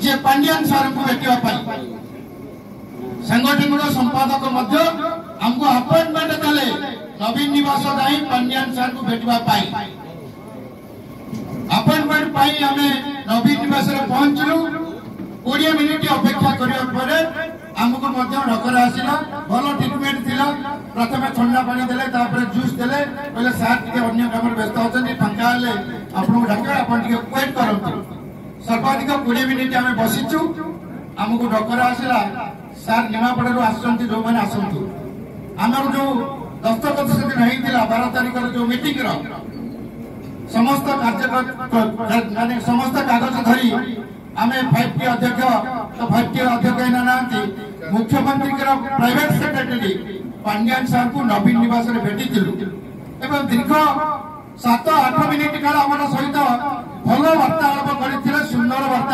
जे Pandian sir को भेटिया संगठन संपादक आमको अपॉइंटमेंट देले नवीन निवास जाई पांड्यान सर को भेटवा अपॉइंटमेंट पाई आमे नवीन निवास रे पहुंचलु 20 मिनिट अपेक्षा करिया परे आमको डकर आसला भल ट्रिटमेंट थिला प्रथम ठंडा पानी देले तापर जूस देले पहले सार टिके अन्य काम व्यस्त होचनी फांका ले आपन डकर आपन टिके वेट करंतु सर्वाधिक 20 मिनिट आमे बसिचु आमको डकर आसला सार निमापड़ू आसंती जो मैंने आसतु आमर जो दस्तखत से नहीं 12 तारिख जो मीटिंग समस्त कार्य समस्त कागज धरी आमे 5T अध्यक्ष तो 5T अध्यक्ष ना मुख्यमंत्री प्राइवेट सेक्रेटरी पांड्यान सार को नवीन निवास भेटी एवं दीर्घ 7-8 मिनिट काल आम सहित भल वार्तालाप कर सुंदर वार्ता